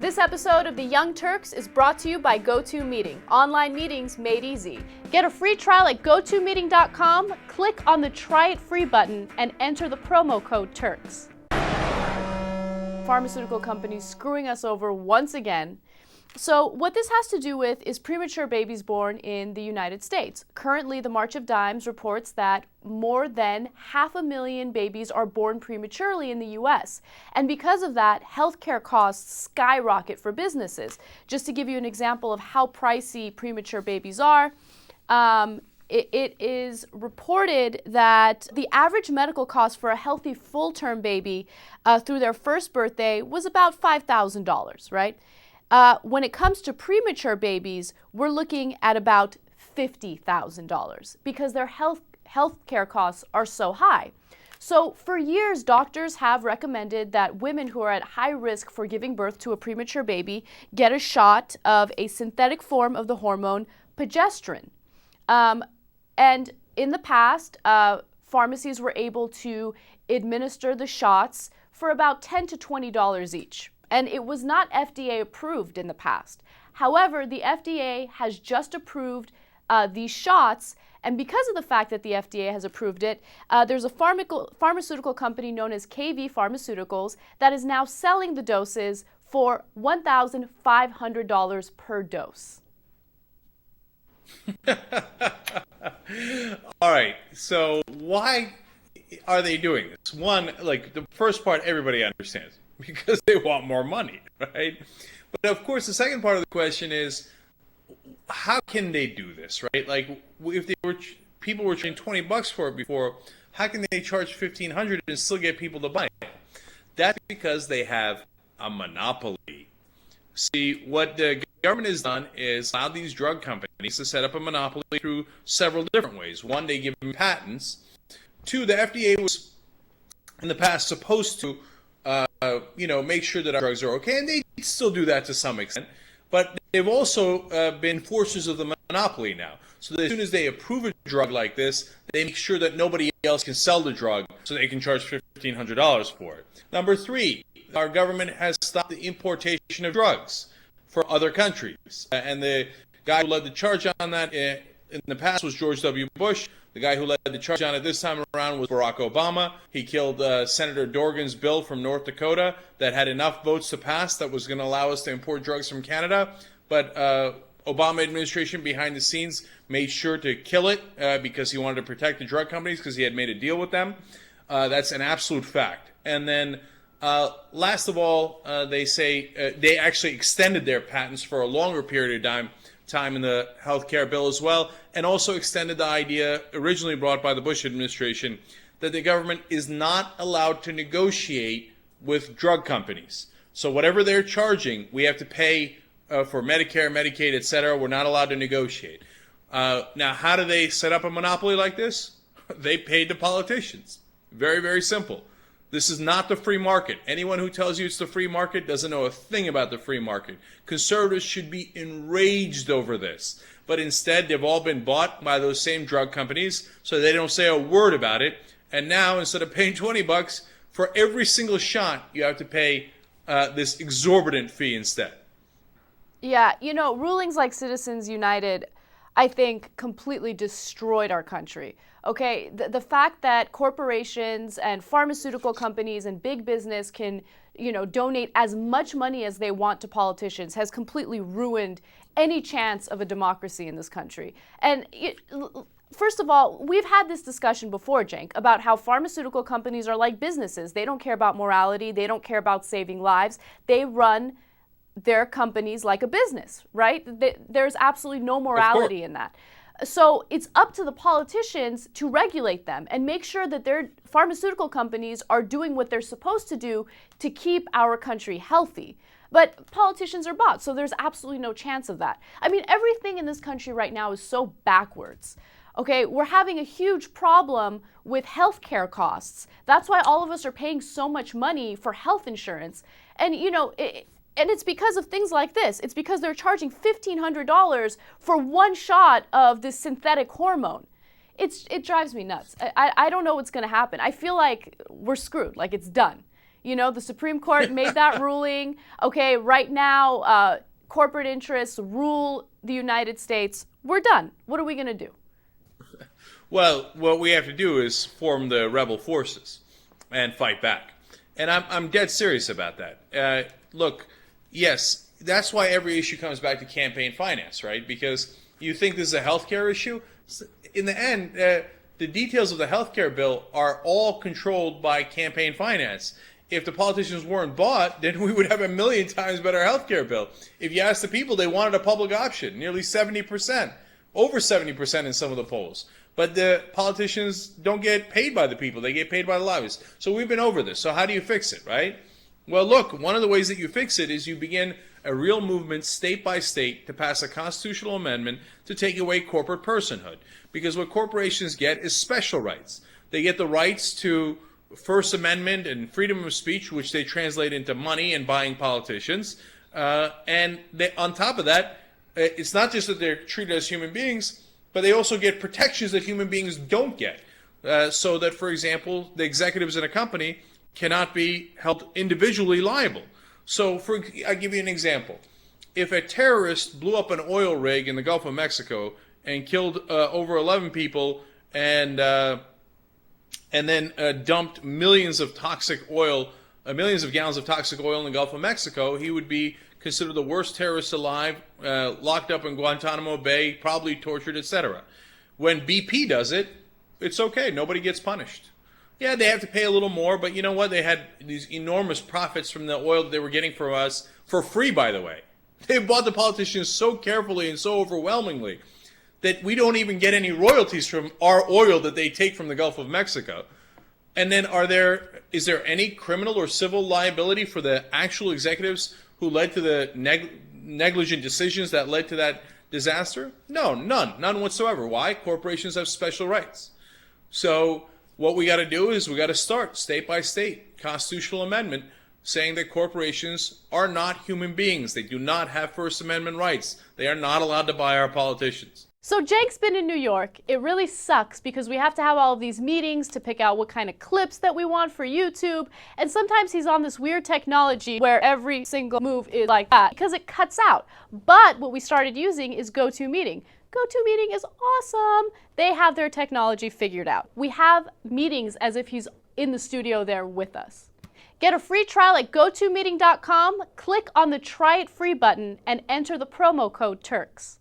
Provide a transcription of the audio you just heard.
This episode of The Young Turks is brought to you by GoToMeeting, online meetings made easy. Get a free trial at GoToMeeting.com, click on the Try It Free button, and enter the promo code TURKS. Pharmaceutical companies screwing us over once again. So what this has to do with is premature babies born in the United States. Currently, the March of Dimes reports that more than 500,000 babies are born prematurely in the U.S. And because of that, healthcare costs skyrocket for businesses. Just to give you an example of how pricey premature babies are, it is reported that the average medical cost for a healthy full-term baby through their first birthday was about $5,000, right? When it comes to premature babies, we're looking at about $50,000 because their healthcare costs are so high. So for years, doctors have recommended that women who are at high risk for giving birth to a premature baby get a shot of a synthetic form of the hormone progesterone. And in the past, pharmacies were able to administer the shots for about $10 to $20 each. And it was not FDA approved in the past. However, the FDA has just approved these shots, and because of the fact that the FDA has approved it, there's a pharmaceutical company known as KV Pharmaceuticals that is now selling the doses for $1,500 per dose. All right, so why are they doing this? One, like the first part, everybody understands. Because they want more money, right? But of course, the second part of the question is, how can they do this, right? Like, if people were charging $20 for it before, how can they charge $1,500 and still get people to buy it? That's because they have a monopoly. See, what the government has done is allow these drug companies to set up a monopoly through several different ways. One, they give them patents. Two, the FDA was in the past supposed to make sure that our drugs are okay, and they still do that to some extent. But they've also been enforcers of the monopoly now. So that as soon as they approve a drug like this, they make sure that nobody else can sell the drug, so they can charge $1,500 for it. Number three, our government has stopped the importation of drugs for other countries. And the guy who led the charge on that in the past was George W. Bush. The guy who led the charge on it this time around was Barack Obama. He killed Senator Dorgan's bill from North Dakota that had enough votes to pass that was going to allow us to import drugs from Canada. But Obama administration behind the scenes made sure to kill it because he wanted to protect the drug companies because he had made a deal with them. That's an absolute fact. And then last of all, they say they actually extended their patents for a longer period of time in the health care bill as well, and also extended the idea originally brought by the Bush administration that the government is not allowed to negotiate with drug companies. So whatever they're charging, we have to pay for Medicare, Medicaid, etc. We're not allowed to negotiate. Now, how do they set up a monopoly like this? They paid the politicians. Very, very simple. This is not the free market. Anyone who tells you it's the free market doesn't know a thing about the free market. Conservatives should be enraged over this. But instead, they've all been bought by those same drug companies, so they don't say a word about it. And now, instead of paying $20 for every single shot, you have to pay this exorbitant fee instead. Yeah, rulings like Citizens United, I think, completely destroyed our country. Okay, the fact that corporations and pharmaceutical companies and big business can, donate as much money as they want to politicians has completely ruined any chance of a democracy in this country. And first of all, we've had this discussion before, Cenk, about how pharmaceutical companies are like businesses. They don't care about morality. They don't care about saving lives. They run their companies like a business, right? There's absolutely no morality in that. So it's up to the politicians to regulate them and make sure that their pharmaceutical companies are doing what they're supposed to do to keep our country healthy. But politicians are bots, so there's absolutely no chance of that. I mean, everything in this country right now is so backwards. Okay, we're having a huge problem with healthcare costs. That's why all of us are paying so much money for health insurance. And, and it's because of things like this. It's because they're charging $1,500 for one shot of this synthetic hormone. It drives me nuts. I don't know what's going to happen. I feel like we're screwed, like it's done. You know, the Supreme Court made that ruling. Okay, right now, corporate interests rule the United States. We're done. What are we going to do? Well, what we have to do is form the rebel forces and fight back. And I'm dead serious about that. Look, yes, that's why every issue comes back to campaign finance, right? Because you think this is a healthcare issue. In the end, the details of the healthcare bill are all controlled by campaign finance. If the politicians weren't bought, then we would have a million times better healthcare bill. If you ask the people, they wanted a public option, nearly 70%, over 70% in some of the polls. But the politicians don't get paid by the people. They get paid by the lobbyists. So we've been over this. So how do you fix it, right? Well, look, one of the ways that you fix it is you begin a real movement state by state to pass a constitutional amendment to take away corporate personhood. Because what corporations get is special rights. They get the rights to First Amendment and freedom of speech, which they translate into money and buying politicians. And on top of that, it's not just that they're treated as human beings, but they also get protections that human beings don't get. So that, for example, the executives in a company cannot be held individually liable. So I'll give you an example. If a terrorist blew up an oil rig in the Gulf of Mexico and killed over 11 people and then dumped millions of toxic oil, millions of gallons of toxic oil in the Gulf of Mexico, he would be considered the worst terrorist alive, locked up in Guantanamo Bay, probably tortured, etc. When BP does it, it's okay. Nobody gets punished. Yeah, they have to pay a little more, but you know what? They had these enormous profits from the oil that they were getting from us for free, by the way. They bought the politicians so carefully and so overwhelmingly that we don't even get any royalties from our oil that they take from the Gulf of Mexico. And then is there any criminal or civil liability for the actual executives who led to the negligent decisions that led to that disaster? No, none whatsoever. Why? Corporations have special rights. So what we got to do is we got to start state by state, constitutional amendment, saying that corporations are not human beings. They do not have First Amendment rights. They are not allowed to buy our politicians. So Jake's been in New York. It really sucks because we have to have all of these meetings to pick out what kind of clips that we want for YouTube. And sometimes he's on this weird technology where every single move is like that because it cuts out. But what we started using is GoToMeeting. GoToMeeting is awesome. They have their technology figured out. We have meetings as if he's in the studio there with us. Get a free trial at GoToMeeting.com, click on the Try It Free button, and enter the promo code Turks.